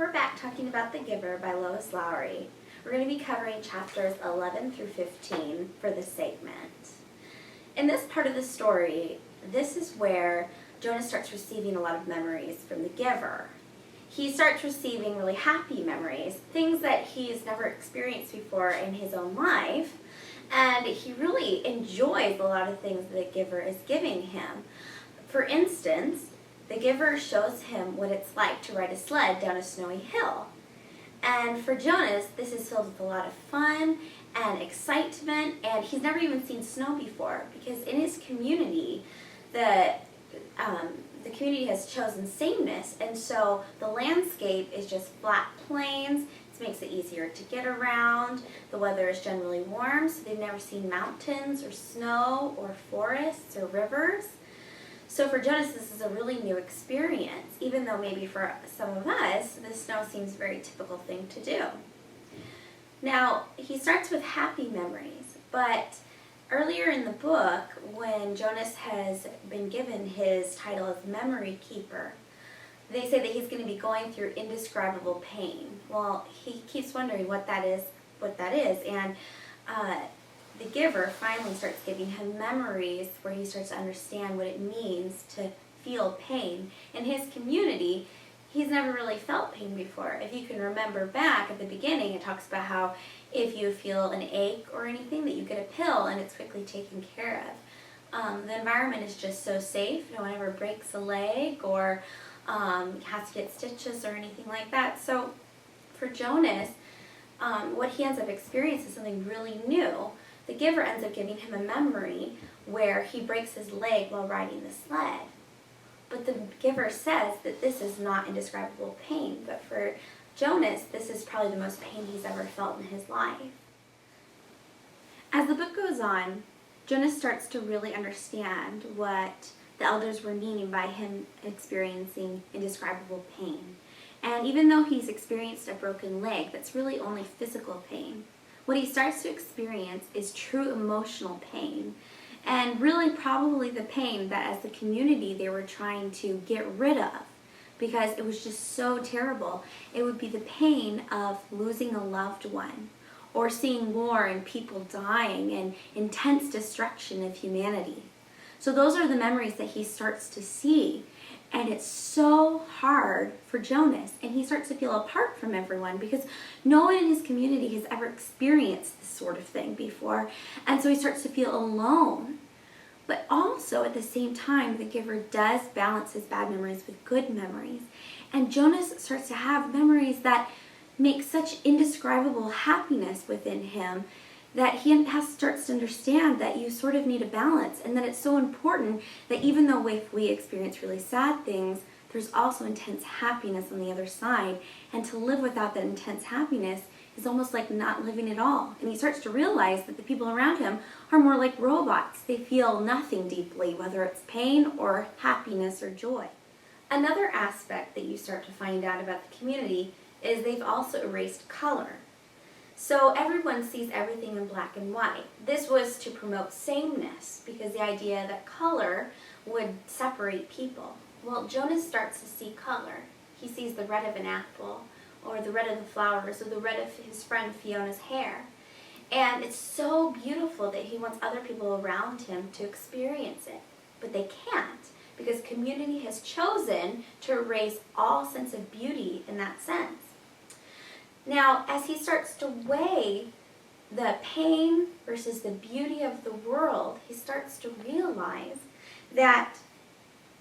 We're back talking about The Giver by Lois Lowry. We're going to be covering chapters 11 through 15 for this segment. In this part of the story, this is where Jonas starts receiving a lot of memories from The Giver. He starts receiving really happy memories, things that he's never experienced before in his own life, and he really enjoys a lot of things that The Giver is giving him. For instance, The Giver shows him what it's like to ride a sled down a snowy hill. And for Jonas, this is filled with a lot of fun and excitement, and he's never even seen snow before because in his community, the community has chosen sameness, and so the landscape is just flat plains. It makes it easier to get around. The weather is generally warm, so they've never seen mountains or snow or forests or rivers. So for Jonas, this is a really new experience, even though maybe for some of us, the snow seems a very typical thing to do. Now, he starts with happy memories, but earlier in the book, when Jonas has been given his title as Memory Keeper, they say that he's going to be going through indescribable pain. Well, he keeps wondering what that is, and The Giver finally starts giving him memories where he starts to understand what it means to feel pain. In his community, he's never really felt pain before. If you can remember back at the beginning, it talks about how if you feel an ache or anything, that you get a pill and it's quickly taken care of. The environment is just so safe. No one ever breaks a leg or has to get stitches or anything like that. So for Jonas, what he ends up experiencing is something really new. The Giver ends up giving him a memory where he breaks his leg while riding the sled. But the Giver says that this is not indescribable pain, but for Jonas, this is probably the most pain he's ever felt in his life. As the book goes on, Jonas starts to really understand what the elders were meaning by him experiencing indescribable pain. And even though he's experienced a broken leg, that's really only physical pain. What he starts to experience is true emotional pain, and really probably the pain that as the community they were trying to get rid of because it was just so terrible. It would be the pain of losing a loved one or seeing war and people dying and intense destruction of humanity. So those are the memories that he starts to see. And it's so hard for Jonas, and he starts to feel apart from everyone because no one in his community has ever experienced this sort of thing before, and so he starts to feel alone. But also at the same time, the Giver does balance his bad memories with good memories, and Jonas starts to have memories that make such indescribable happiness within him that he starts to understand that you sort of need a balance, and that it's so important that even though if we experience really sad things, there's also intense happiness on the other side, and to live without that intense happiness is almost like not living at all. And he starts to realize that the people around him are more like robots. They feel nothing deeply, whether it's pain or happiness or joy. Another aspect that you start to find out about the community is they've also erased color. So everyone sees everything in black and white. This was to promote sameness because the idea that color would separate people. Well, Jonas starts to see color. He sees the red of an apple or the red of the flowers or the red of his friend Fiona's hair. And it's so beautiful that he wants other people around him to experience it. But they can't because community has chosen to erase all sense of beauty in that sense. Now, as he starts to weigh the pain versus the beauty of the world, he starts to realize that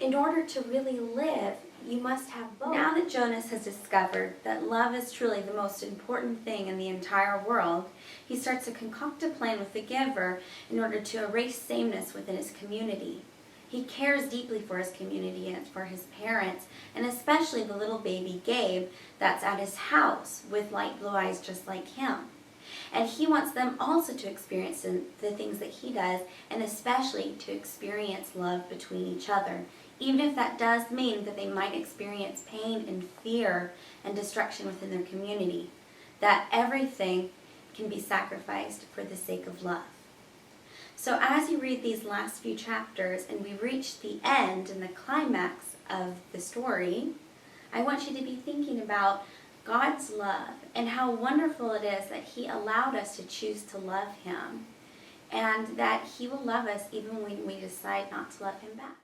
in order to really live, you must have both. Now that Jonas has discovered that love is truly the most important thing in the entire world, he starts to concoct a plan with the Giver in order to erase sameness within his community. He cares deeply for his community and for his parents, and especially the little baby Gabe that's at his house with light blue eyes just like him. And he wants them also to experience the things that he does, and especially to experience love between each other, even if that does mean that they might experience pain and fear and destruction within their community, that everything can be sacrificed for the sake of love. So as you read these last few chapters and we reach the end and the climax of the story, I want you to be thinking about God's love and how wonderful it is that He allowed us to choose to love Him, and that He will love us even when we decide not to love Him back.